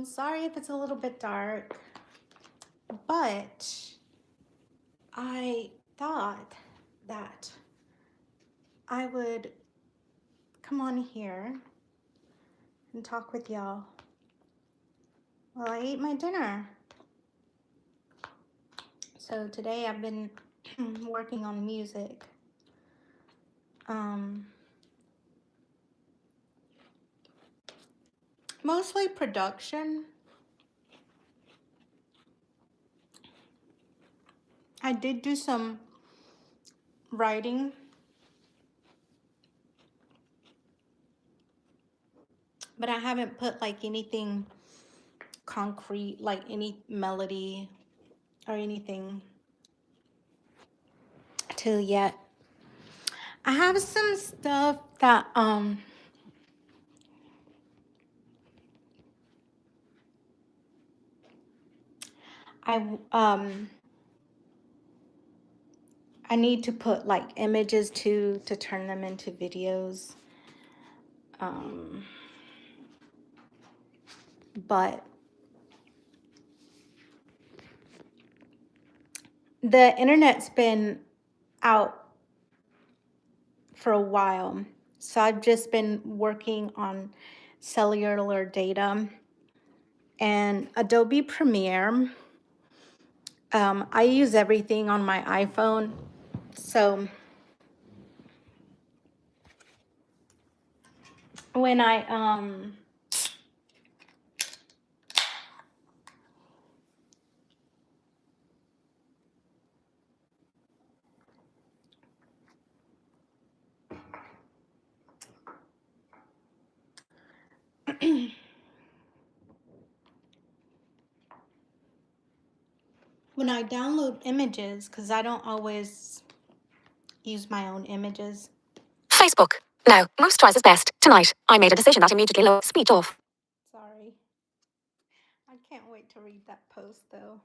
Sorry if it's a little bit dark, but I thought that I would come on here and talk with y'all while I eat my dinner. So today I've been working on music. Mostly production. I did do some writing, but I haven't put like anything concrete, like any melody or anything to yet. I have some stuff that I need to put like images to turn them into videos. But the internet's been out for a while, so I've just been working on cellular data and Adobe Premiere. I use everything on my iPhone, so when when I download images, because I don't always use my own images. Facebook. No, most tries is best. Tonight, I made a decision that immediately lowered speech off. Sorry. I can't wait to read that post though.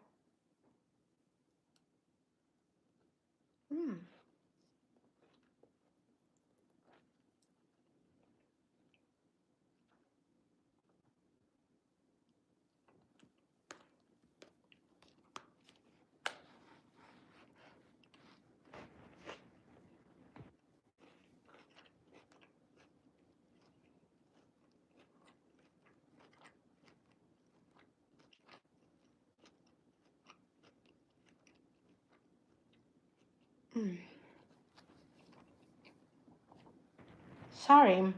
Sorry.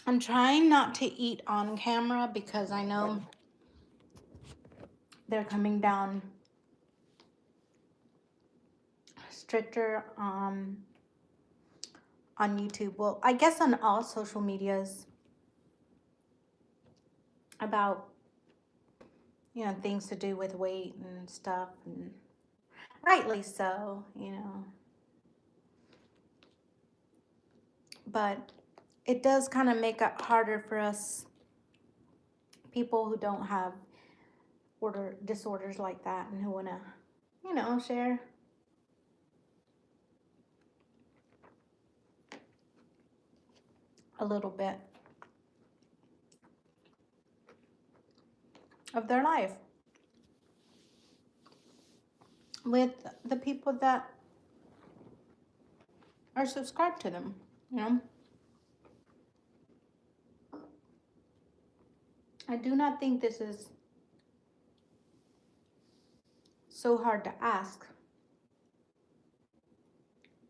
I'm trying not to eat on camera because I know they're coming down stricter on YouTube. Well, I guess on all social medias about, you know, things to do with weight and stuff, and rightly so, you know. But it does kind of make it harder for us people who don't have disorders like that and who want to, you know, share a little bit of their life with the people that are subscribed to them, you know. I do not think this is so hard to ask,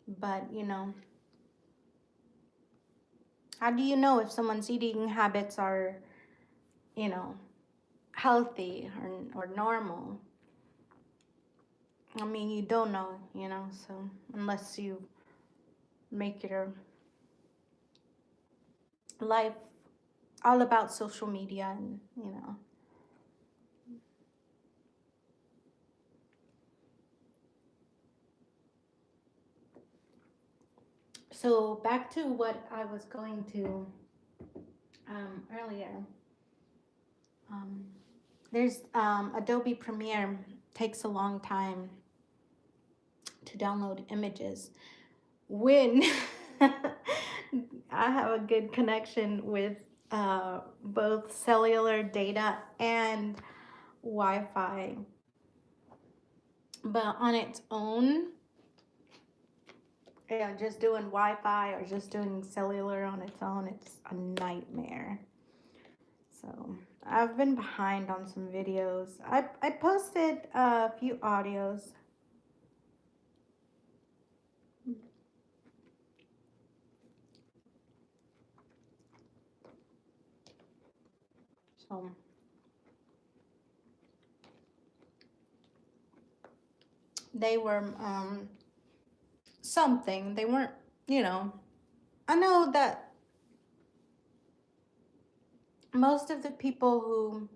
but you know, how do you know if someone's eating habits are, you know, healthy or normal? I mean, you don't know, you know, so unless you make your life all about social media and, you know. So back to what I was going to earlier. There's Adobe Premiere takes a long time to download images. When I have a good connection with both cellular data and Wi-Fi. But on its own, yeah, just doing Wi-Fi or just doing cellular on its own, it's a nightmare. So I've been behind on some videos. I posted a few audios. So they were something. They weren't, you know. I know that most of the people who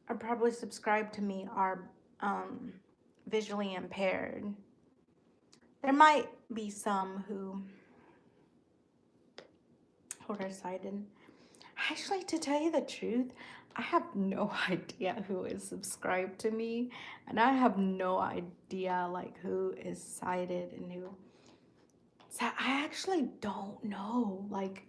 are probably subscribed to me are um, visually impaired. There might be some who are sighted. Actually, to tell you the truth, I have no idea who is subscribed to me, and I have no idea like who is sighted and who. So I actually don't know like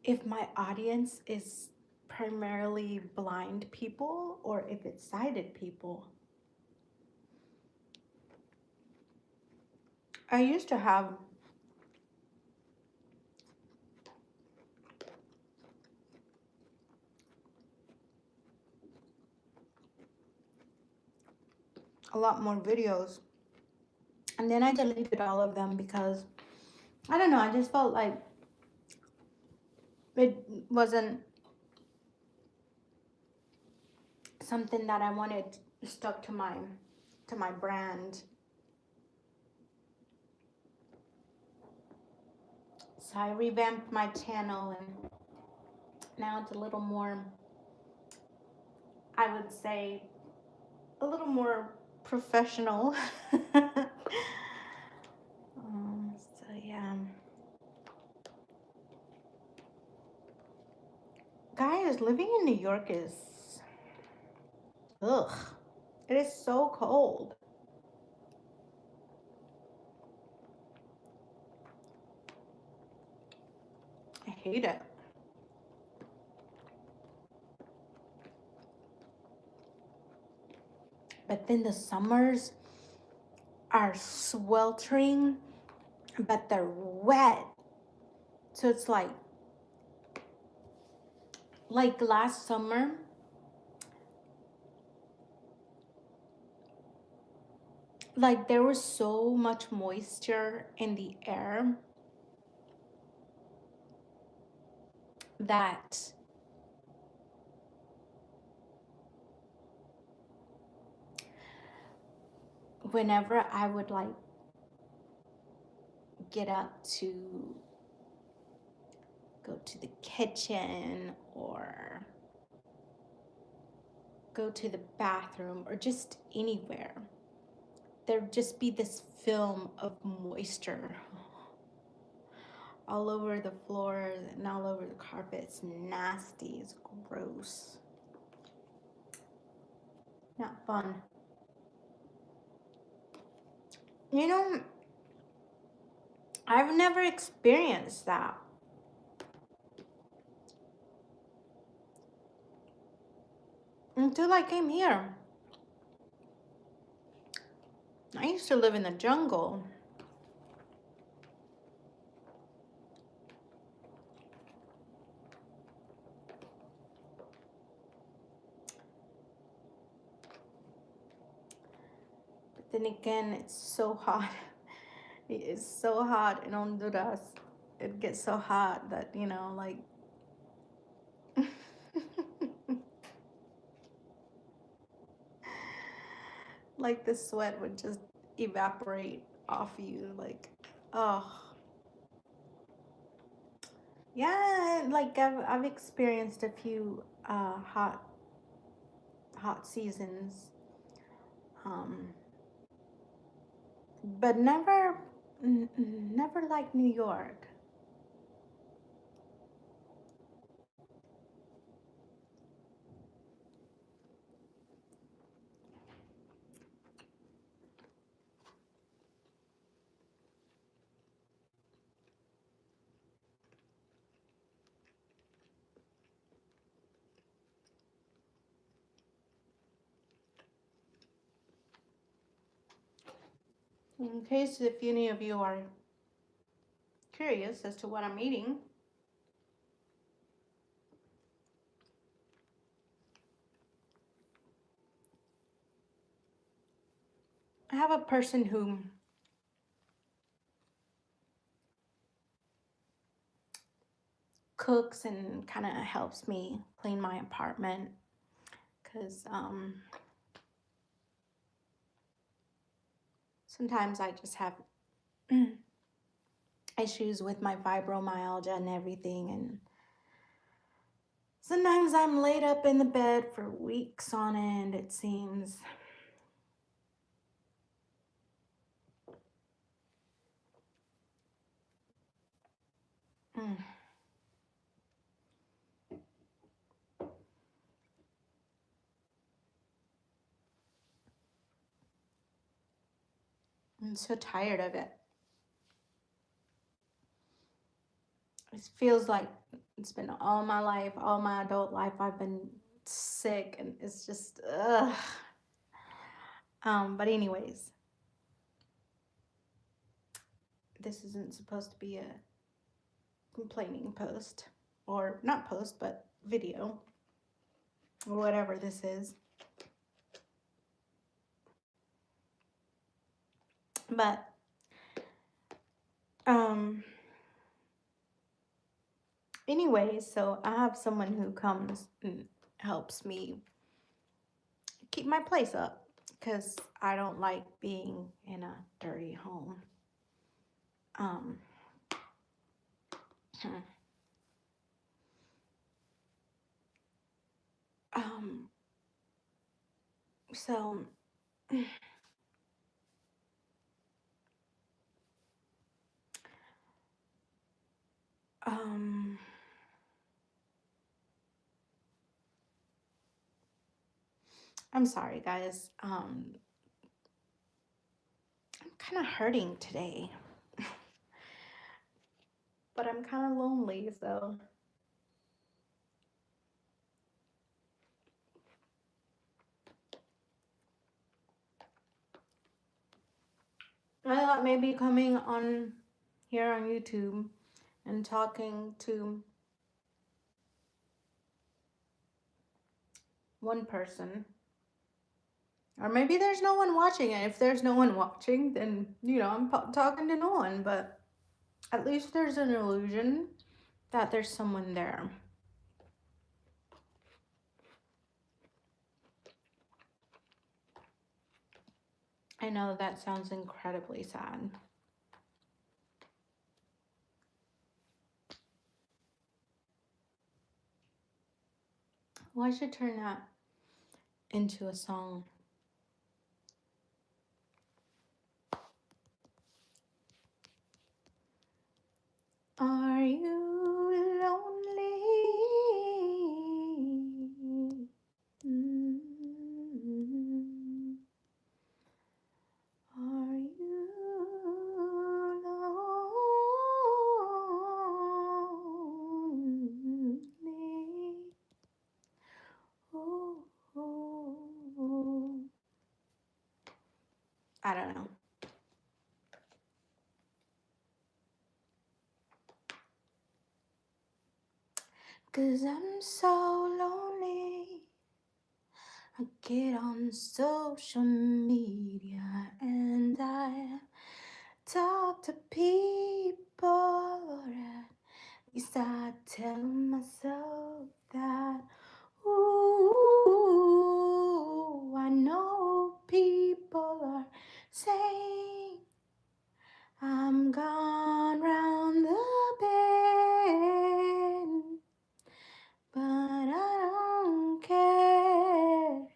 if my audience is primarily blind people or if it's sighted people. I used to have a lot more videos, and then I deleted all of them because I don't know, I just felt like it wasn't something that I wanted stuck to my brand. So I revamped my channel and now it's a little more, I would say, a little more professional. So yeah. Guys, living in New York is, ugh, it is so cold. I hate it. But then the summers are sweltering, but they're wet. So it's like last summer, like there was so much moisture in the air that whenever I would like get up to go to the kitchen or go to the bathroom or just anywhere, there'd just be this film of moisture all over the floors and all over the carpet. It's nasty, it's gross. Not fun. You know, I've never experienced that. Until I came here. I used to live in the jungle. But then again, it's so hot. It is so hot in Honduras. It gets so hot that, you know, like like the sweat would just evaporate off you. Like, oh. Yeah, like I've experienced a few hot seasons. Um but never like New York. In case if any of you are curious as to what I'm eating, I have a person who cooks and kind of helps me clean my apartment because sometimes I just have issues with my fibromyalgia and everything, and sometimes I'm laid up in the bed for weeks on end, it seems. Mm. I'm so tired of it. It feels like it's been all my life, all my adult life, I've been sick, and it's just, ugh. But anyways, this isn't supposed to be a complaining post, or not post, but video, or whatever this is. But, anyways, so I have someone who comes and helps me keep my place up because I don't like being in a dirty home. Um, um, so um, I'm sorry, guys. I'm kind of hurting today, but I'm kind of lonely, so I thought maybe coming on here on YouTube and talking to one person, or maybe there's no one watching, and if there's no one watching, then I'm talking to no one, but at least there's an illusion that there's someone there. I know that sounds incredibly sad. Well, I should turn that into a song. Are you lonely? Mm. Are you lonely? Oh, oh, oh. I don't know. Cause I'm so lonely. I get on social media and I talk to people, or at least I tell myself that, ooh, I know people are saying I'm gone round the bend, but I don't care,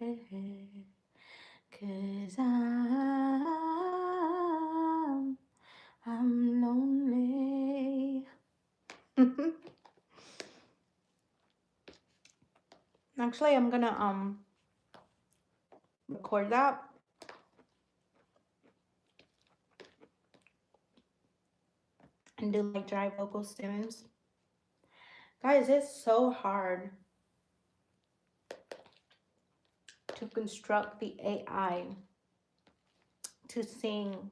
'cause I'm lonely. Actually, I'm gonna record that and do like dry vocal stems. Guys, it's so hard to construct the AI to sing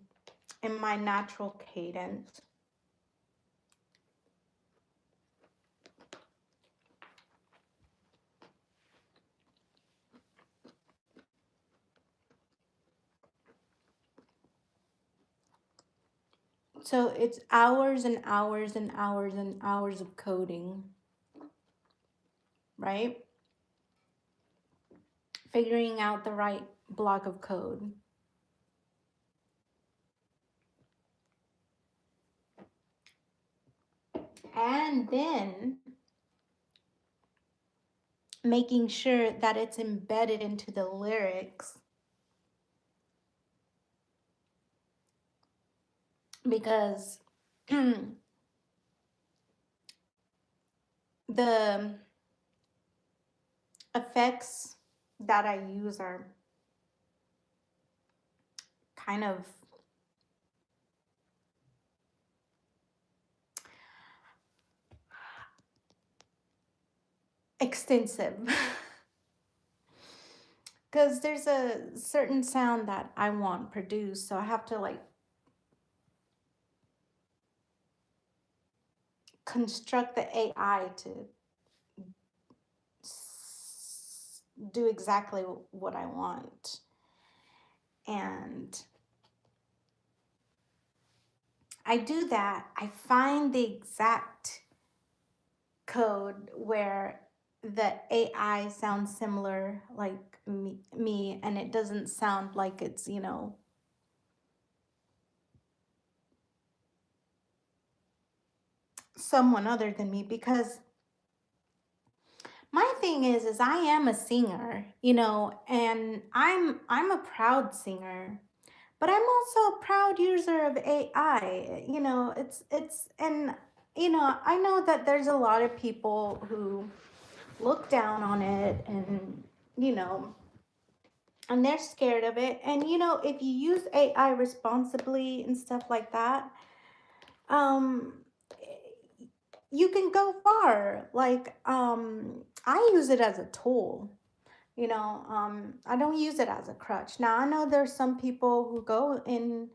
in my natural cadence. So it's hours and hours and hours and hours of coding, right? Figuring out the right block of code. And then making sure that it's embedded into the lyrics, because the effects that I use are kind of extensive. Because there's a certain sound that I want produced, so I have to like construct the AI to do exactly what I want. And I do that. I find the exact code where the AI sounds similar like me, and it doesn't sound like it's, someone other than me, because my thing is I am a singer, and I'm a proud singer, but I'm also a proud user of AI. It's and I know that there's a lot of people who look down on it, and you know and they're scared of it. And if you use AI responsibly and stuff like that, um you can go far. Like, I use it as a tool. I don't use it as a crutch. Now I know there's some people who go in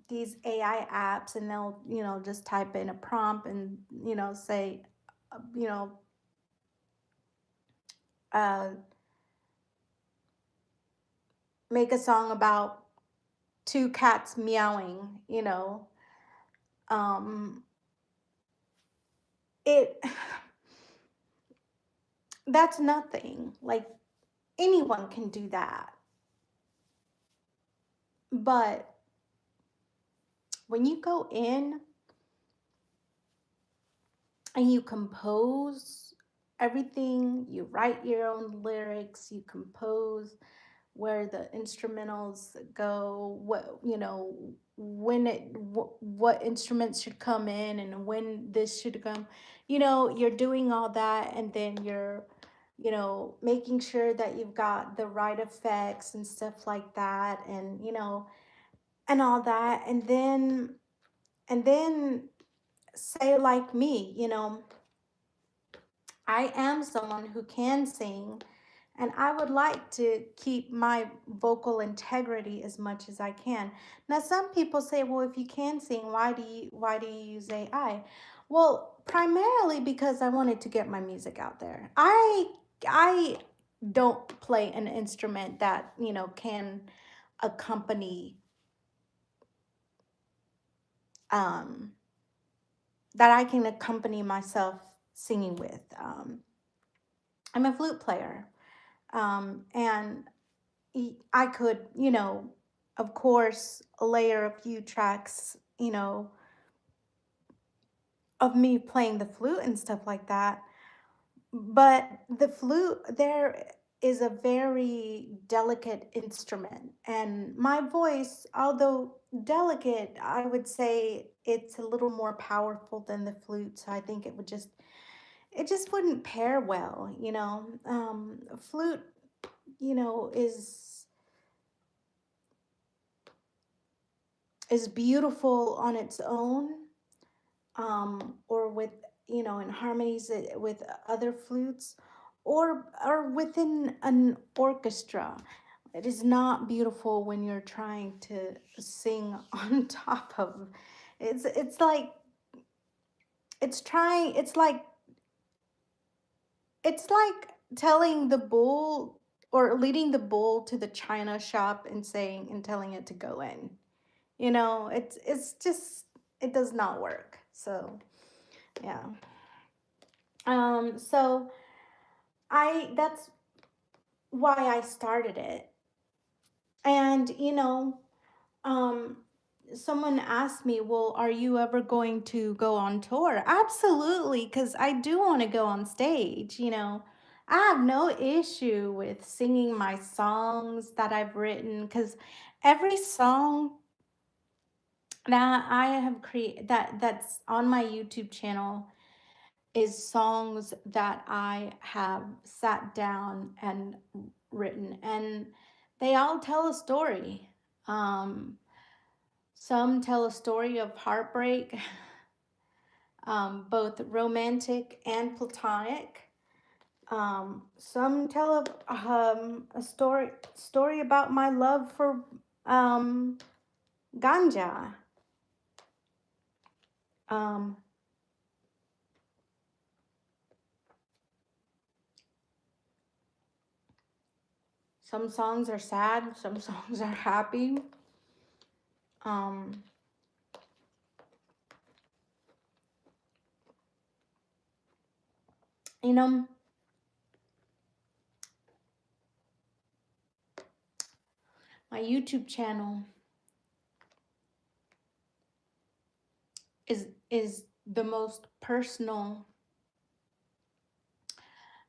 these AI apps, and they'll just type in a prompt and say, you know uh, make a song about two cats meowing. Um, it That's nothing. Like, anyone can do that. But when you go in and you compose everything, you write your own lyrics, you compose where the instrumentals go, what instruments should come in, and when this should come. You're doing all that, and then you're making sure that you've got the right effects and stuff like that, and all that. And then say, like me, I am someone who can sing, and I would like to keep my vocal integrity as much as I can. Now, some people say, well, if you can sing, why do you use AI? Well, primarily because I wanted to get my music out there. I don't play an instrument that, can accompany, um that I can accompany myself singing with. I'm a flute player. And I could, of course, layer a few tracks, of me playing the flute and stuff like that. But the flute there is a very delicate instrument. And my voice, although delicate, I would say it's a little more powerful than the flute. So I think it just wouldn't pair well. Flute, is beautiful on its own, or with, in harmonies with other flutes, or within an orchestra. It is not beautiful when you're trying to sing on top of. It's like it's trying. It's like telling the bull or leading the bull to the china shop and saying and telling it to go in. It's just it does not work. So yeah. So I that's why I started it. And um someone asked me, well, are you ever going to go on tour? Absolutely, because I do want to go on stage. I have no issue with singing my songs that I've written, because every song that I have created that's on my YouTube channel is songs that I have sat down and written, and they all tell a story. Um, some tell a story of heartbreak, both romantic and platonic. Some tell a story about my love for um, ganja. Um, some songs are sad, some songs are happy. Um, you know, my YouTube channel is the most personal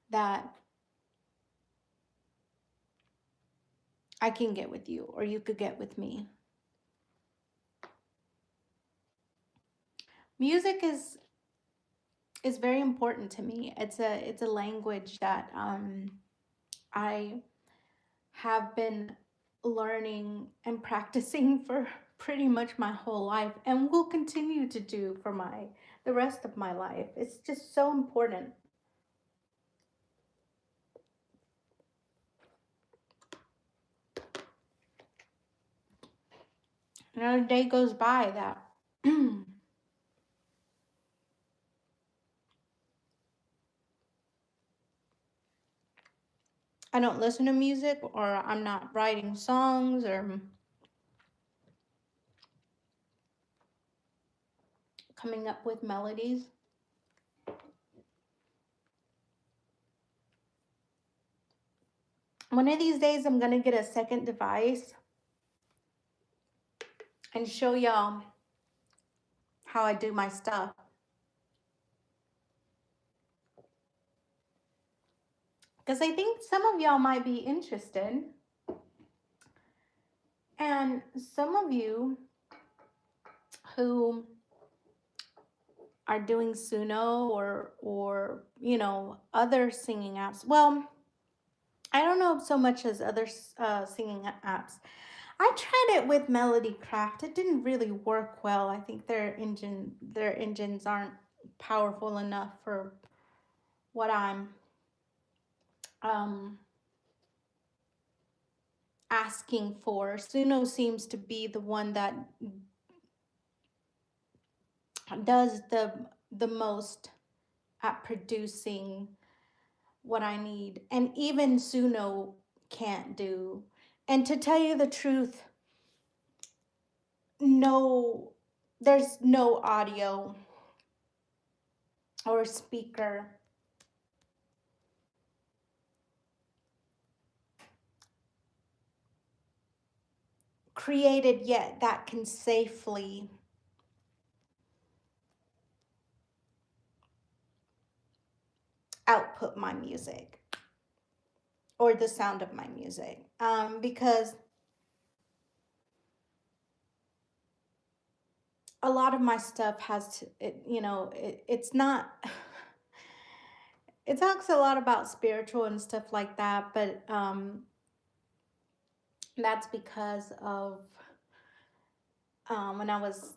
that I can get with you, or you could get with me. Music is very important to me. It's a language that I have been learning and practicing for pretty much my whole life, and will continue to do for my the rest of my life. It's just so important. Another day goes by that I don't listen to music, or I'm not writing songs, or coming up with melodies. One of these days, I'm gonna get a second device and show y'all how I do my stuff. Because I think some of y'all might be interested. And some of you who are doing Suno or other singing apps. Well, I don't know so much as other singing apps. I tried it with Melody Craft. It didn't really work well. I think their engines aren't powerful enough for what I'm um, asking for. Suno seems to be the one that does the most at producing what I need, and even Suno can't do. And to tell you the truth, no, there's no audio or speaker created yet that can safely output my music or the sound of my music. Because a lot of my stuff has to, it's not, it talks a lot about spiritual and stuff like that, but that's because of when I was,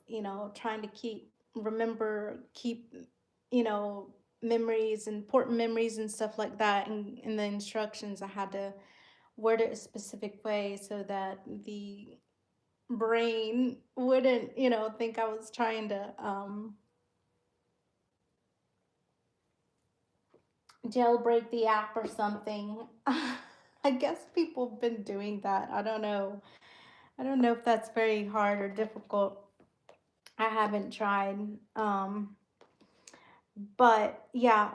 trying to keep, you know, memories, important memories and stuff like that. And in the instructions, I had to word it a specific way so that the brain wouldn't, think I was trying to jailbreak the app or something. I guess people have been doing that. I don't know. I don't know if that's very hard or difficult. I haven't tried. But yeah,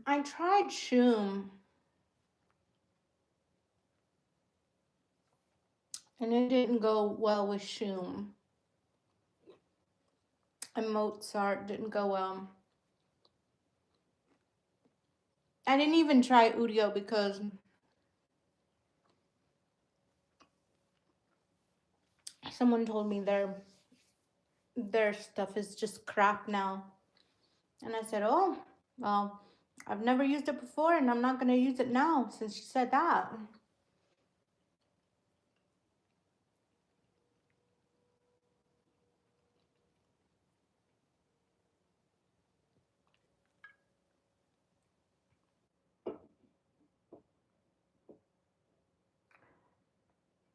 I tried Shoom and it didn't go well with Shoom. And Mozart didn't go well. I didn't even try Udio because someone told me their stuff is just crap now. And I said, "Oh, well, I've never used it before and I'm not going to use it now since you said that."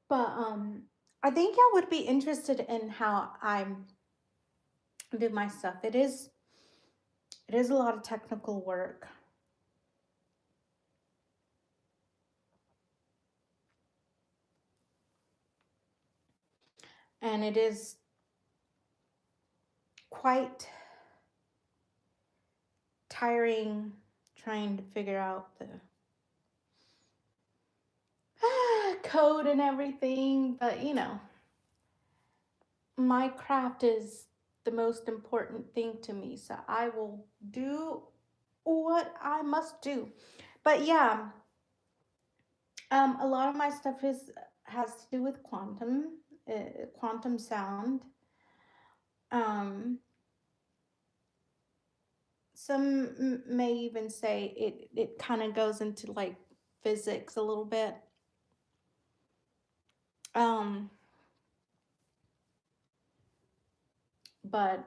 But I think I would be interested in how I do my stuff. It is a lot of technical work. And it is quite tiring trying to figure out the code and everything, but my craft is the most important thing to me, so I will do what I must do. But yeah, a lot of my stuff has to do with quantum sound. Um, some may even say it kind of goes into like physics a little bit. Um, but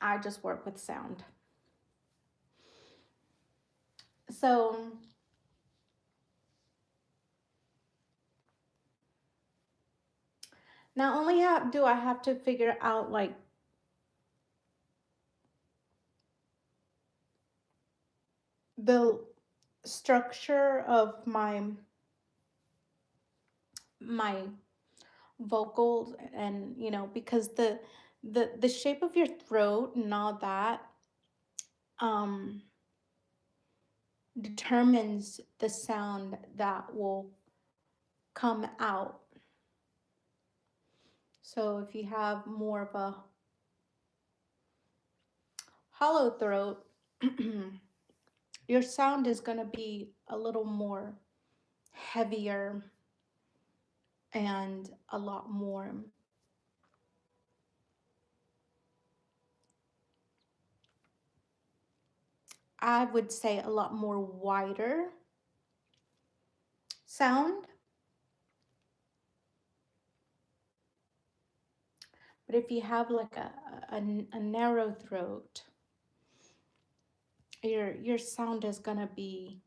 I just work with sound. So not only do I have to figure out like the structure of my vocals, and because the shape of your throat and all that um determines the sound that will come out. So if you have more of a hollow throat, your sound is going to be a little more heavier and a lot more, I would say, a lot more wider sound. But if you have like a narrow throat, your sound is gonna be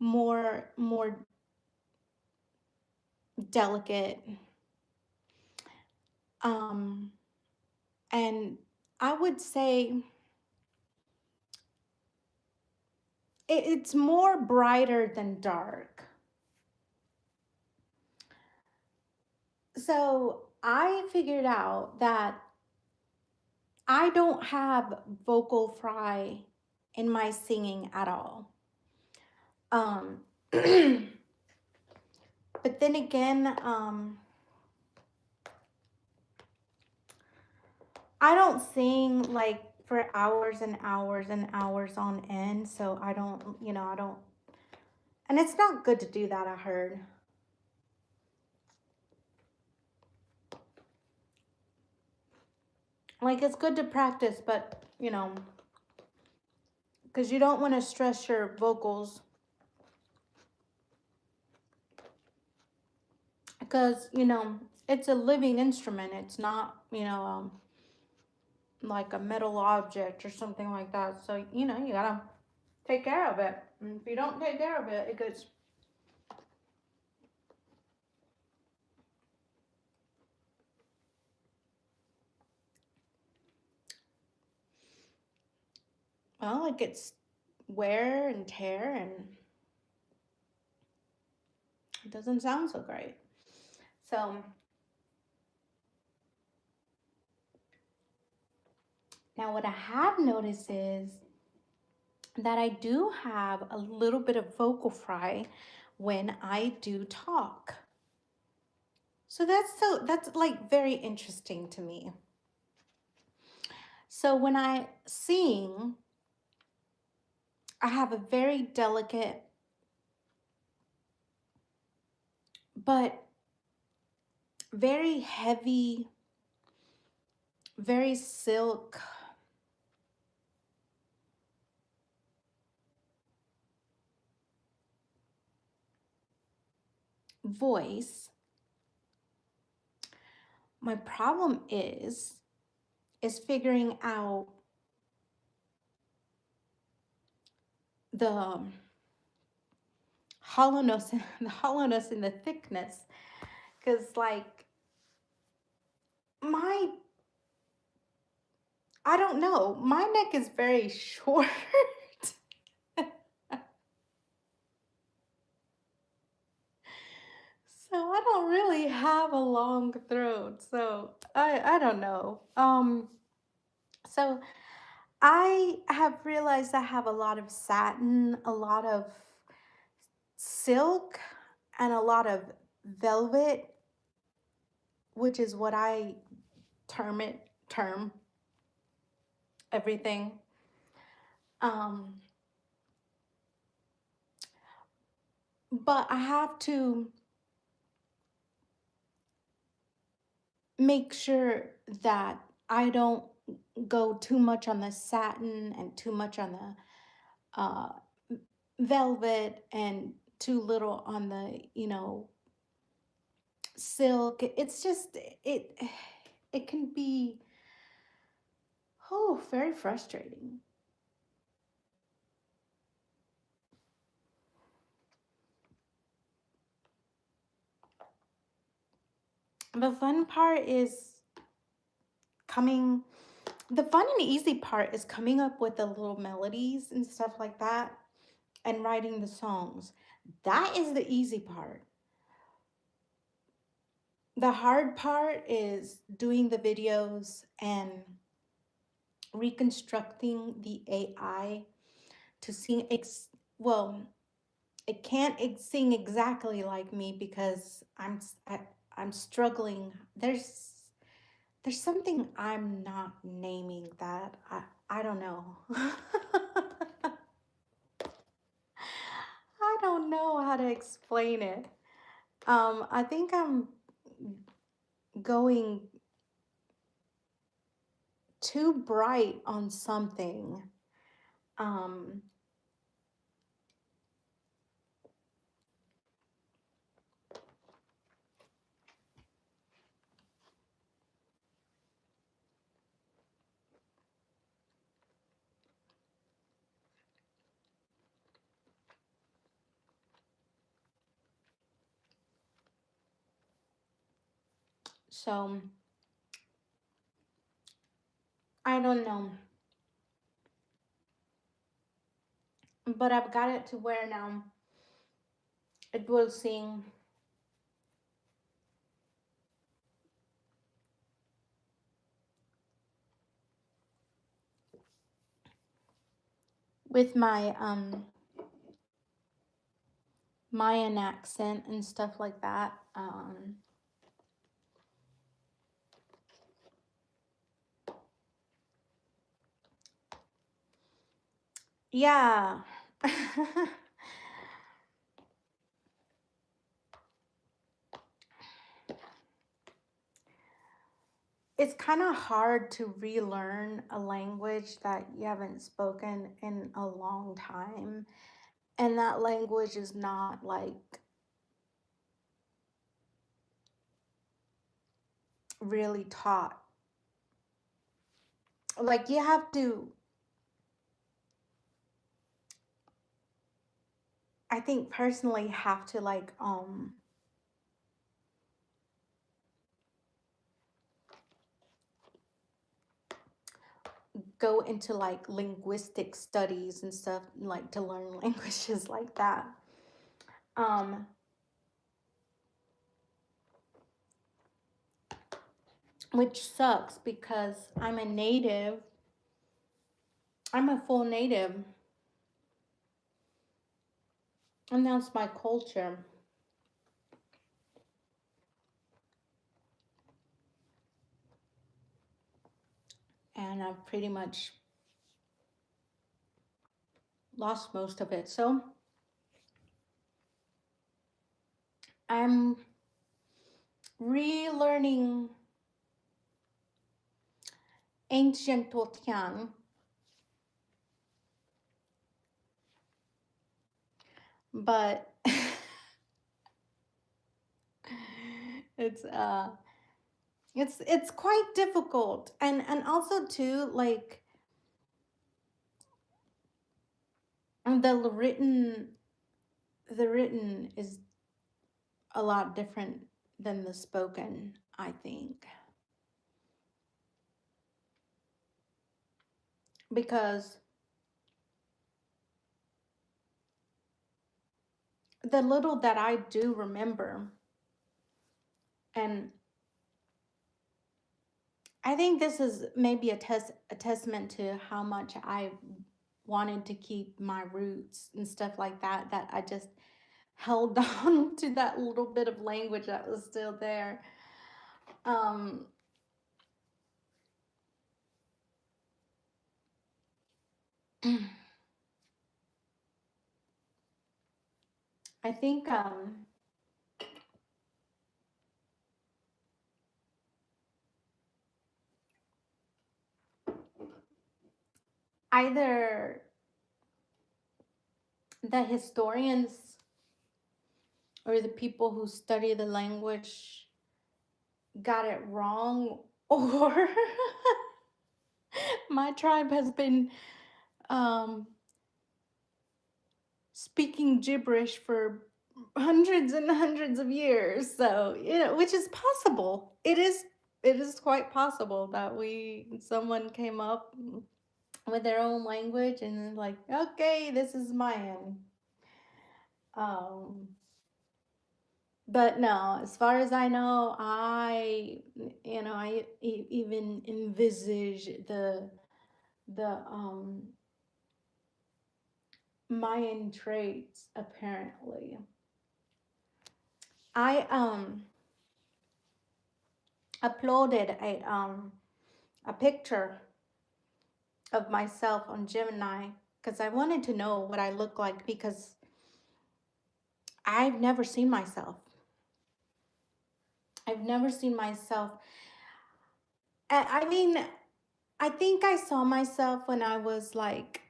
more delicate. Um, and I would say it's more brighter than dark. So I figured out that I don't have vocal fry in my singing at all. But then again, I don't sing like for hours and hours and hours on end, so I don't, and it's not good to do that, I heard. Like, it's good to practice, but, because you don't want to stress your vocals. Because, it's a living instrument. It's not, like a metal object or something like that. So, you gotta take care of it. And if you don't take care of it, it gets. Well, it gets wear and tear, and it doesn't sound so great. So now what I have noticed is that I do have a little bit of vocal fry when I do talk. So that's like very interesting to me. So when I sing, I have a very delicate but very heavy, very silk voice. My problem is figuring out the hollowness, the hollowness and the thickness, because like my I don't know, my neck is very short. So I don't really have a long throat. So I don't know. So I have realized I have a lot of satin, a lot of silk, and a lot of velvet, which is what I term everything. Um, but I have to make sure that I don't go too much on the satin and too much on the velvet and too little on the, silk. It's just it can be very frustrating. The fun part is coming the fun and easy part is coming up with the little melodies and stuff like that and writing the songs. That is the easy part. The hard part is doing the videos and reconstructing the AI to sing well, it can't sing exactly like me because I'm struggling. There's something I'm not naming that I don't know. I don't know how to explain it. I think I'm going too bright on something. Um, so I don't know. But I've got it to where now it will sing with my Mayan accent and stuff like that. Yeah. it's kind of hard to relearn a language that you haven't spoken in a long time. And that language is not like really taught. Like you have to, I think personally have to like go into like linguistic studies and stuff like to learn languages like that. Um which sucks because I'm a native. I'm a full native and that's my culture. And I've pretty much lost most of it. So I'm relearning ancient Totian, but it's it's quite difficult. And also too like the written the written is a lot different than the spoken, I think. Because the little that I do remember, and I think this is maybe a testament to how much I wanted to keep my roots and stuff like that, that I just held on to that little bit of language that was still there. Um, I think either the historians or the people who study the language got it wrong, or my tribe has been um, speaking gibberish for hundreds and hundreds of years. So, which is possible. It is quite possible that someone came up with their own language and like, okay, this is Mayan. Um, but no, as far as I know, I even envisage the Mayan traits apparently. I uploaded a picture of myself on Gemini because I wanted to know what I look like because I've never seen myself. I've never seen myself. I mean, I think I saw myself when I was like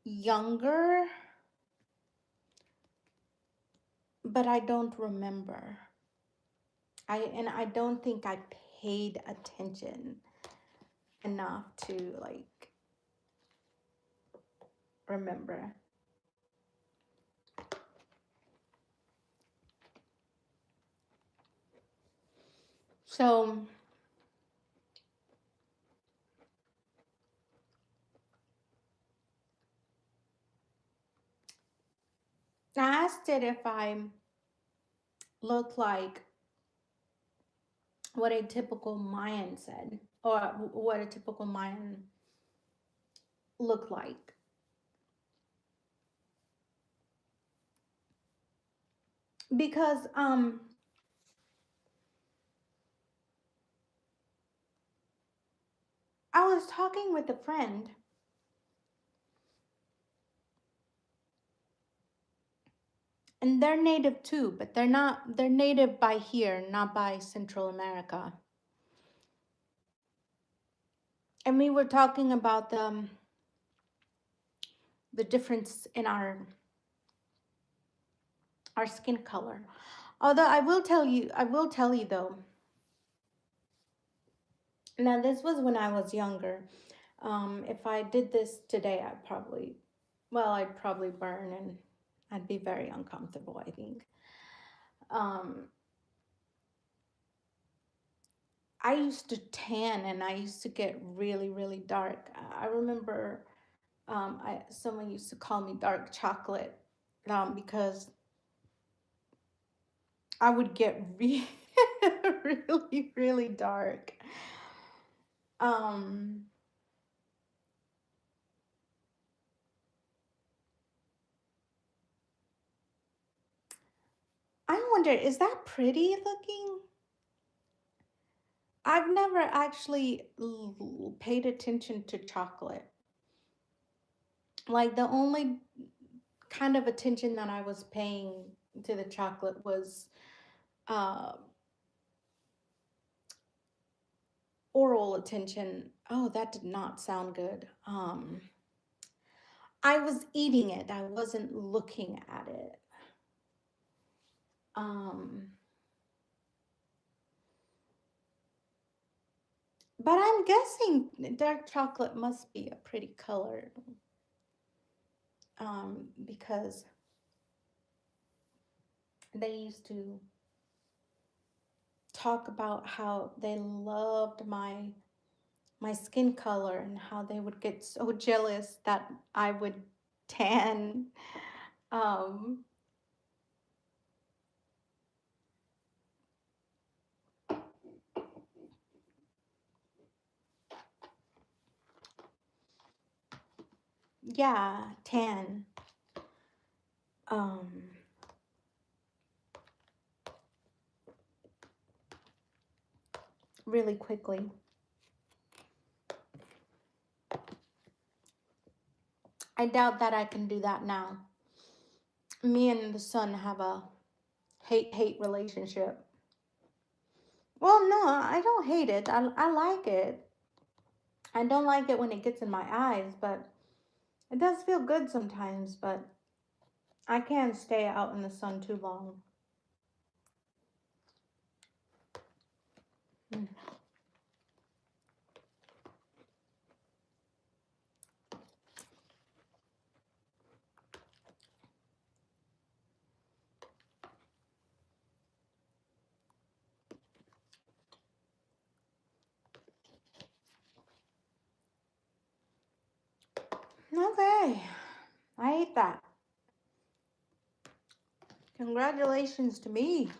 younger, but I don't remember. I don't think I paid attention enough to like remember. So I asked it if I look like what a typical Mayan said, or what a typical Mayan looked like. Because I was talking with a friend And they're native too, but they're native by here, not by Central America. And we were talking about the difference in our skin color. Although I will tell you though, now this was when I was younger. If I did this today, I'd probably burn and I'd be very uncomfortable, I think. Um, I used to tan and I used to get really, really dark. I remember someone used to call me dark chocolate because I would get really, really dark. Um, I wonder, is that pretty looking? I've never actually paid attention to chocolate. Like the only kind of attention that I was paying to the chocolate was uh, oral attention. Oh, that did not sound good. I was eating it. I wasn't looking at it. Um, but I'm guessing dark chocolate must be a pretty color. Because they used to talk about how they loved my skin color and how they would get so jealous that I would tan. Um, yeah, tan. Um, really quickly. I doubt that I can do that now. Me and the sun have a hate relationship. Well, no, I don't hate it. I like it. I don't like it when it gets in my eyes, but it does feel good sometimes, but I can't stay out in the sun too long. Mm. Okay, I ate that. Congratulations to me.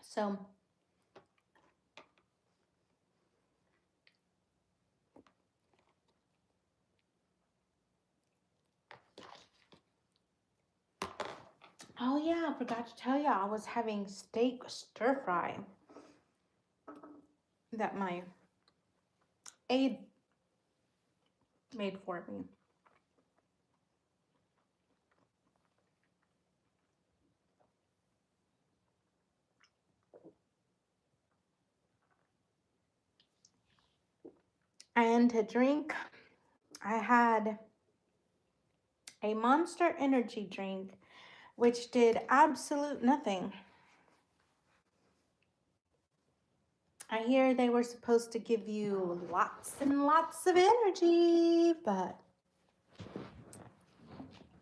So, oh yeah, I forgot to tell you, I was having steak stir fry that my aide made for me. And to drink, I had a Monster Energy drink, which did absolute nothing. I hear they were supposed to give you lots and lots of energy, but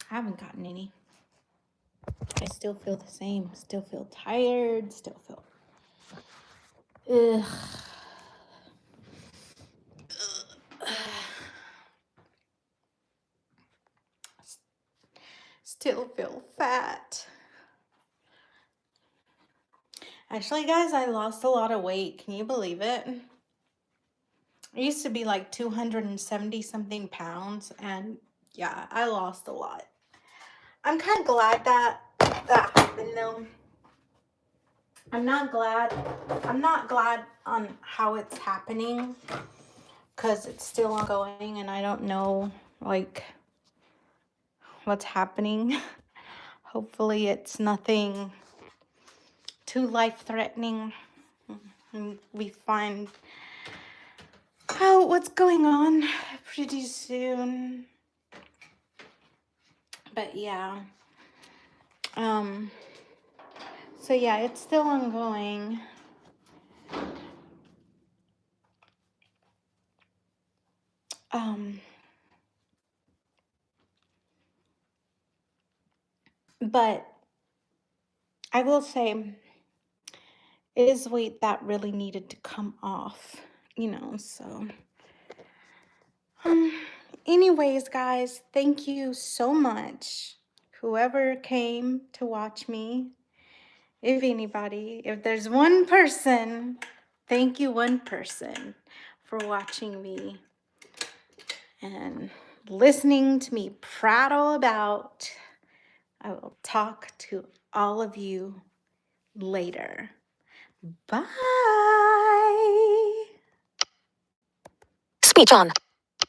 I haven't gotten any. I still feel the same. Still feel tired. Still feel. Ugh. Still feel fat. Actually, guys, I lost a lot of weight. Can you believe it? I used to be like 270 something pounds, and yeah, I lost a lot. I'm kind of glad that happened though. I'm not glad on how it's happening because it's still ongoing and I don't know like what's happening. Hopefully it's nothing too life-threatening. We find out what's going on pretty soon. But yeah. So yeah, it's still ongoing. But I will say it is weight that really needed to come off, so anyways, guys, thank you so much. Whoever came to watch me, if anybody, if there's one person, thank you, one person, for watching me and listening to me prattle about. I will talk to all of you later. Bye. Speech on.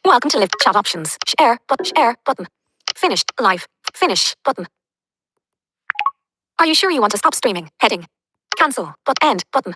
Welcome to live chat options. Share button. Finish live. Finish button. Are you sure you want to stop streaming? Heading. Cancel but end button.